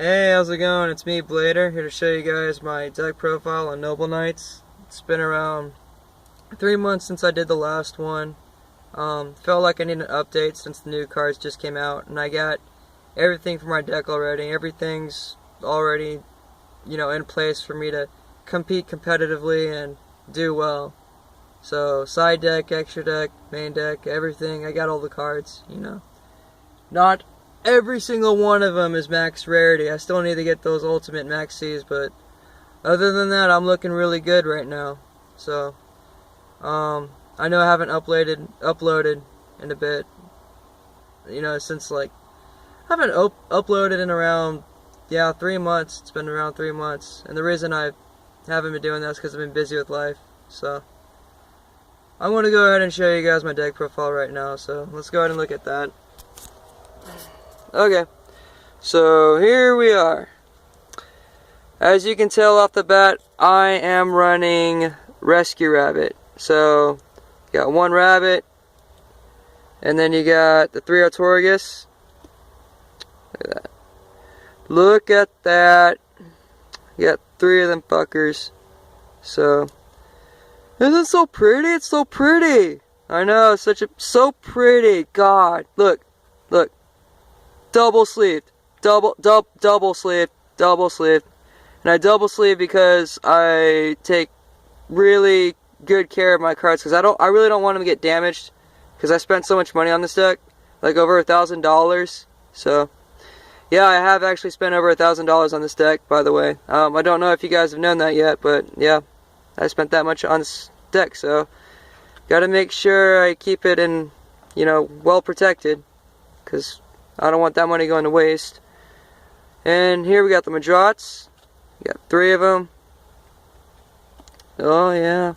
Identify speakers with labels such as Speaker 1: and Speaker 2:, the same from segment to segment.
Speaker 1: Hey, how's it going? It's me, Blader, here to show you guys my deck profile on Noble Knights. It's been around 3 months since I did the last one. Felt like I need an update since the new cards just came out, and I got everything for my deck already. Everything's already, in place for me to compete competitively and do well. So, side deck, extra deck, main deck, everything. I got all the cards. Not every single one of them is max rarity. I still need to get those ultimate max Cs, but other than that, I'm looking really good right now. So, I know I haven't uploaded in a bit. Since I haven't uploaded in around 3 months. It's been around 3 months, and the reason I haven't been doing that is because I've been busy with life. So, I'm going to go ahead and show you guys my deck profile right now. So, let's go ahead and look at that. Okay, so here we are. As you can tell off the bat, I am running Rescue Rabbit. So, you got one rabbit, and then you got the 3 Autorgus. Look at that. Look at that. You got 3 of them fuckers. So, isn't it so pretty? It's so pretty. I know, it's so pretty. God, look. Double sleeved, double sleeved, and I double sleeve because I take really good care of my cards because I really don't want them to get damaged because I spent so much money on this deck, like over $1,000. So yeah, I have actually spent over $1,000 on this deck, by the way. I don't know if you guys have known that yet, but yeah, I spent that much on this deck, so gotta make sure I keep it in, well protected, because I don't want that money going to waste. And here we got the Madrats. We got 3 of them. Oh yeah.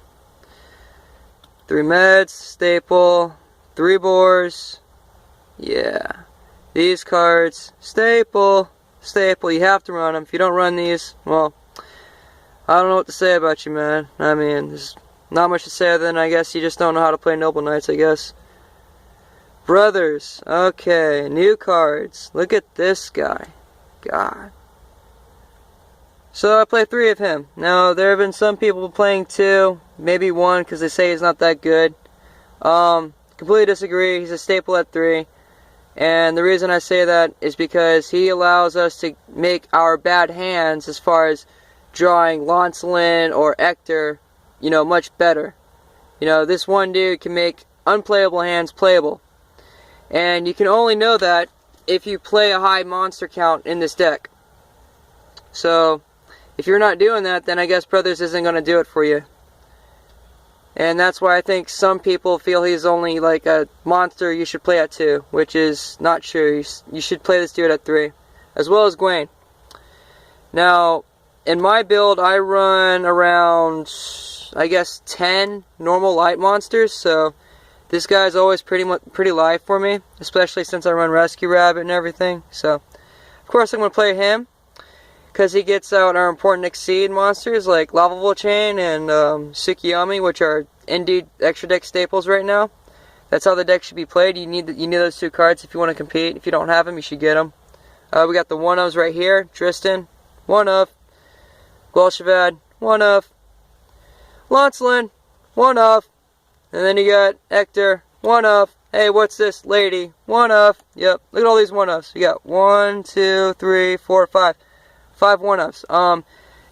Speaker 1: 3 meds, staple, 3 boars. Yeah. These cards, staple. You have to run them. If you don't run these, well, I don't know what to say about you, man. I mean, there's not much to say other than I guess you just don't know how to play Noble Knights, I guess. Brothers, okay, new cards. Look at this guy. God. So I play 3 of him. Now, there have been some people playing 2, maybe 1, because they say he's not that good. Completely disagree. He's a staple at 3. And the reason I say that is because he allows us to make our bad hands, as far as drawing Lancelin or Ector, much better. This one dude can make unplayable hands playable. And you can only know that if you play a high monster count in this deck. So, if you're not doing that, then I guess Brothers isn't going to do it for you. And that's why I think some people feel he's only like a monster you should play at 2, which is not true. You should play this dude at 3, as well as Gwaine. Now, in my build, I run around, I guess, 10 normal light monsters, so this guy's always pretty live for me, especially since I run Rescue Rabbit and everything. So, of course, I'm going to play him because he gets out our important Exceed monsters like Lava Volchain and Tsukiyomi, which are indeed extra deck staples right now. That's how the deck should be played. You need those 2 cards if you want to compete. If you don't have them, you should get them. We got the 1-ofs right here. Tristan, 1-of. Gwalchavad, 1-of. Lancelin, 1-of. And then you got Ector, 1-of. Hey, what's this lady? 1-of. Yep, look at all these 1-ofs. You got 1, 2, 3, 4, 5. 5 1-ofs.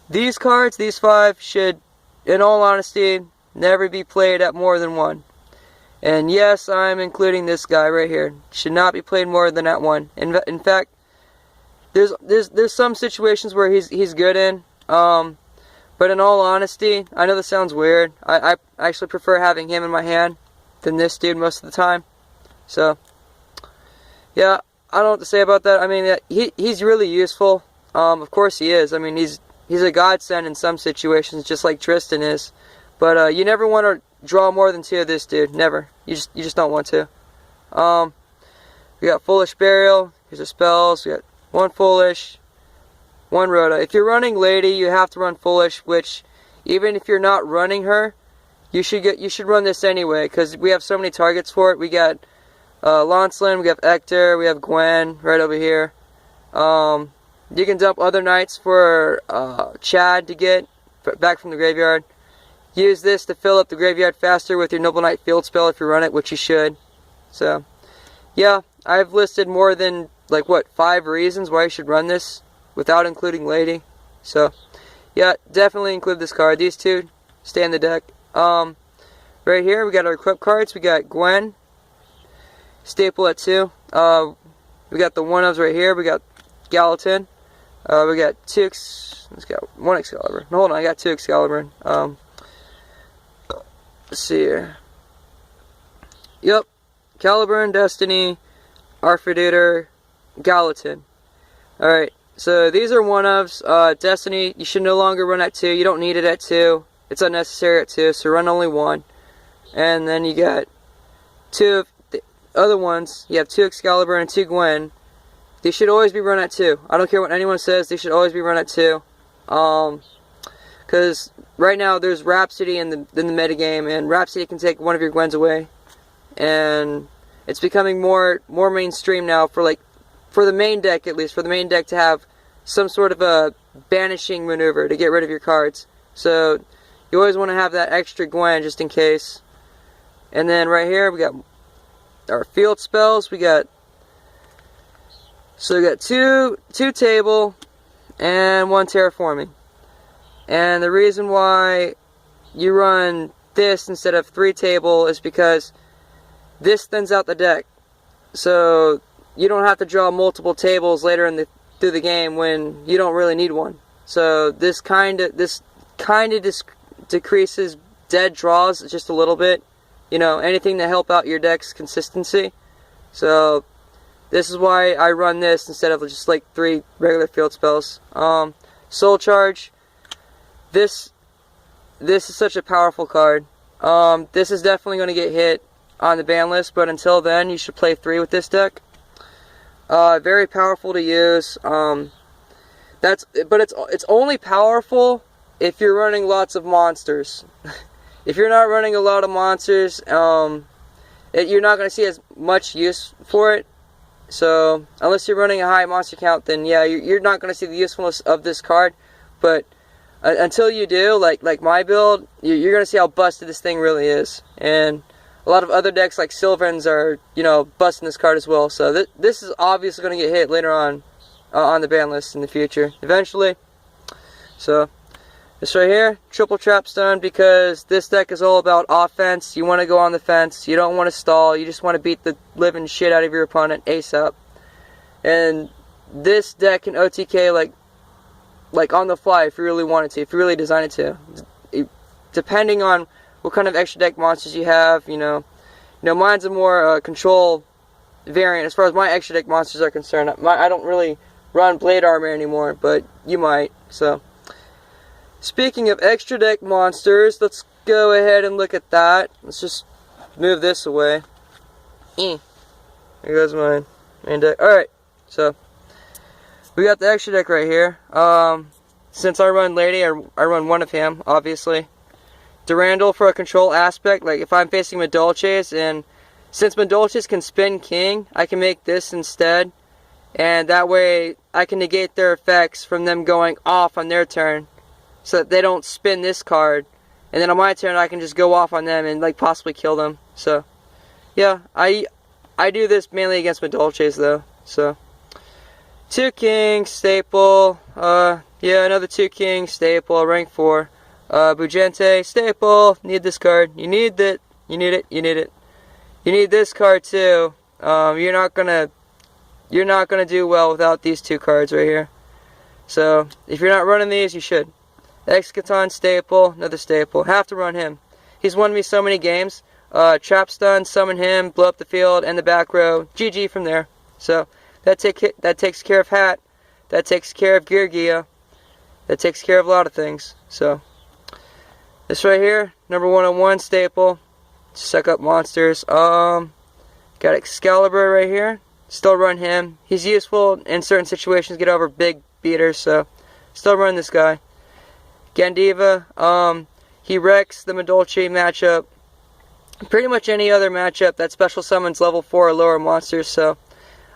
Speaker 1: These cards, these 5, should, in all honesty, never be played at more than 1. And yes, I'm including this guy right here. Should not be played more than at 1. In fact, there's some situations where he's good in. But in all honesty, I know this sounds weird. I actually prefer having him in my hand than this dude most of the time. So, yeah, I don't know what to say about that. I mean, he's really useful. Of course he is. I mean, he's a godsend in some situations, just like Tristan is. But you never want to draw more than 2 of this dude. Never. You just don't want to. We got Foolish Burial. Here's the spells. We got 1 Foolish. 1 Rhoda. If you're running Lady, you have to run Foolish, which, even if you're not running her, you should run this anyway, because we have so many targets for it. We got Lancelin, we have Ector, we have Gwen right over here. You can dump other knights for Chad to get back from the graveyard. Use this to fill up the graveyard faster with your Noble Knight field spell if you run it, which you should. So, yeah, I've listed more than, like, what, 5 reasons why you should run this without including Lady. So, yeah, definitely include this card. These two stay in the deck. Right here, we got our equip cards. We got Gwen, staple at 2. We got the 1-ofs right here. We got Gallatin. We got 2 let's go 1 Excalibur. No, hold on, I got 2 Excalibur. Let's see here. Yep, Caliburn, Destiny, Arfidator, Gallatin. Alright, so these are 1-ofs. Destiny, you should no longer run at 2. You don't need it at 2. It's unnecessary at 2, so run only 1. And then you got 2 of the other ones. You have 2 Excalibur and 2 Gwen. They should always be run at 2. I don't care what anyone says, they should always be run at 2. Because right now there's Rhapsody in the metagame, and Rhapsody can take one of your Gwens away. And it's becoming more mainstream now for the main deck, at least, for the main deck to have some sort of a banishing maneuver to get rid of your cards. So you always want to have that extra Gwen just in case. And then right here we got our field spells. We got 2 table and 1 terraforming. And the reason why you run this instead of 3 table is because this thins out the deck. So you don't have to draw multiple tables later through the game when you don't really need one. So this kind of decreases dead draws just a little bit. You know, anything to help out your deck's consistency. So this is why I run this instead of just like 3 regular field spells. Soul Charge. This is such a powerful card. This is definitely going to get hit on the ban list, but until then, you should play 3 with this deck. Very powerful to use. But it's only powerful if you're running lots of monsters. If you're not running a lot of monsters, you're not going to see as much use for it. So, unless you're running a high monster count, then yeah, you're not going to see the usefulness of this card. But until you do, like my build, you're going to see how busted this thing really is. And a lot of other decks like Sylvans are, you know, busting this card as well. So this is obviously going to get hit later on the ban list in the future, eventually. So this right here, triple trap stun, because this deck is all about offense. You want to go on the fence. You don't want to stall. You just want to beat the living shit out of your opponent ASAP. And this deck can OTK like on the fly if you really wanted to, if you really designed it to. Depending on what kind of extra deck monsters you have, you know, mine's a more control variant as far as my extra deck monsters are concerned. I don't really run Blade Armor anymore, but you might. So, speaking of extra deck monsters, let's go ahead and look at that. Let's just move this away. There goes my main deck. Alright, so we got the extra deck right here. Since I run Lady, I run 1 of him, obviously. Durandal for a control aspect, like if I'm facing Madolches, and since Madolches can spin King, I can make this instead, and that way I can negate their effects from them going off on their turn, so that they don't spin this card, and then on my turn I can just go off on them and like possibly kill them. So yeah, I do this mainly against Madolches though. So 2 Kings, staple, yeah, another 2 Kings, staple, rank 4. Bugente, staple, need this card. You need it. You need it. You need it. You need this card too. You're not gonna do well without these 2 cards right here. So if you're not running these, you should. Excaton, staple, another staple. Have to run him. He's won me so many games. Trap stun, summon him, blow up the field and the back row. GG from there. So that takes care of Hat. That takes care of Gear Gia. That takes care of a lot of things. So this right here, number 101 staple. Suck up monsters. Got Excalibur right here. Still run him. He's useful in certain situations, get over big beaters, so still run this guy. Gandiva, he wrecks the Madolche matchup. Pretty much any other matchup that special summons level 4 or lower monsters, so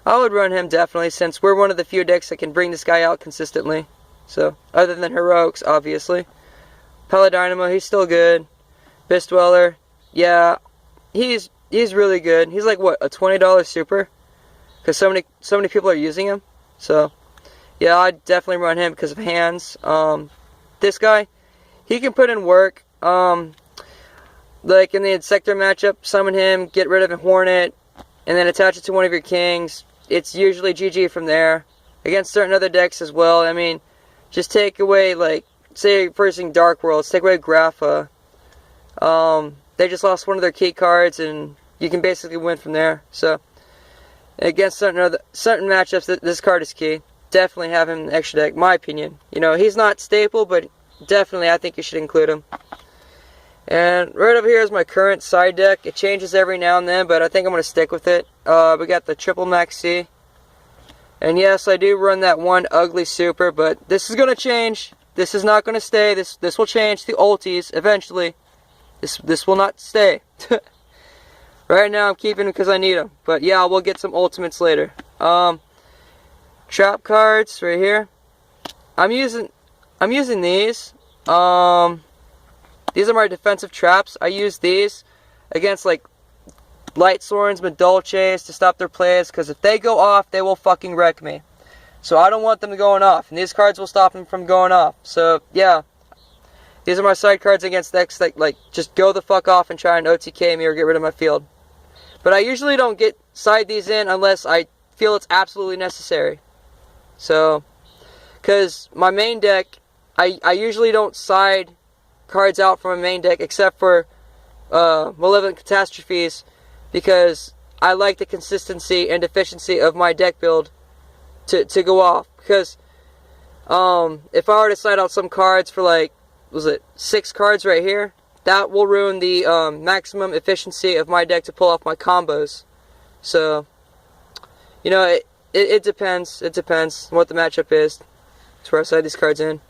Speaker 1: I would run him definitely, since we're one of the few decks that can bring this guy out consistently. So, other than Heroics, obviously. Paladynamo, he's still good. Beastdweller, yeah, he's really good. He's like, what, a $20 super? Because so many people are using him. So, yeah, I'd definitely run him because of hands. This guy, he can put in work. Like in the Insector matchup, summon him, get rid of a Hornet, and then attach it to one of your kings. It's usually GG from there. Against certain other decks as well. I mean, just take away, like, say you're facing Dark Worlds, take away Grapha. They just lost one of their key cards, and you can basically win from there. So, against certain matchups, this card is key. Definitely have him in the extra deck, my opinion. You know, he's not staple, but definitely I think you should include him. And right over here is my current side deck. It changes every now and then, but I think I'm going to stick with it. We got the Triple Max C. And yes, I do run that one ugly super, but this is going to change. This is not going to stay. This will change. The ultis eventually. This will not stay. Right now I'm keeping them because I need them. But yeah, we'll get some ultimates later. Trap cards right here. I'm using these. These are my defensive traps. I use these against like Light Sworns, Madolches to stop their plays, because if they go off, they will fucking wreck me. So I don't want them going off, and these cards will stop them from going off. So yeah, these are my side cards against decks that like just go the fuck off and try and OTK me or get rid of my field. But I usually don't side these in unless I feel it's absolutely necessary. So, because my main deck, I usually don't side cards out from my main deck except for Malevolent Catastrophes, because I like the consistency and efficiency of my deck build to go off. Because if I were to side out some cards for like, was it 6 cards right here, that will ruin the maximum efficiency of my deck to pull off my combos. So, you know, it depends. It depends what the matchup is. That's where I side these cards in.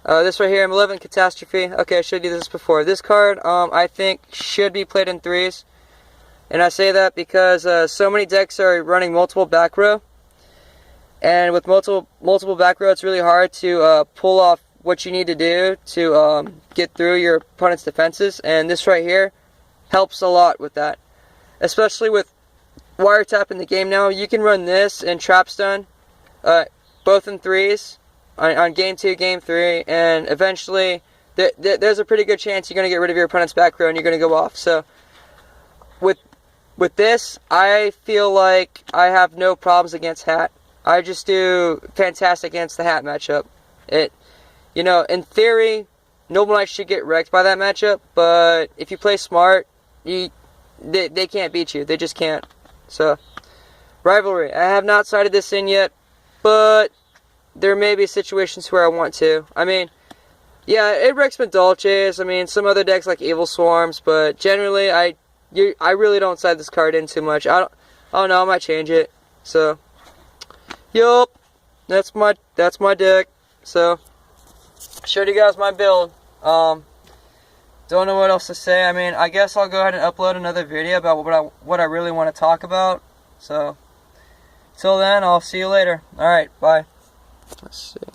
Speaker 1: This right here, Malevolent Catastrophe. Okay, I showed you this before. This card, I think, should be played in 3s. And I say that because so many decks are running multiple back row. And with multiple back row, it's really hard to pull off what you need to do to get through your opponent's defenses. And this right here helps a lot with that. Especially with Wiretap in the game now. You can run this and Trapstun, both in 3s. On game 2, game 3, and eventually there's a pretty good chance you're going to get rid of your opponent's back row and you're going to go off. So with this, I feel like I have no problems against Hat. I just do fantastic against the Hat matchup. You know, in theory, Noble Knight should get wrecked by that matchup, but if you play smart, they can't beat you. They just can't. So, Rivalry. I have not sided this in yet, but there may be situations where I want to. I mean, yeah, it wrecks Madolches. I mean, some other decks like Evil Swarms, but generally, I really don't side this card in too much. I don't know, I might change it. So, yup, that's my deck. So, showed you guys my build. Don't know what else to say. I mean, I guess I'll go ahead and upload another video about what I really want to talk about. So, till then, I'll see you later. Alright, bye. Let's see.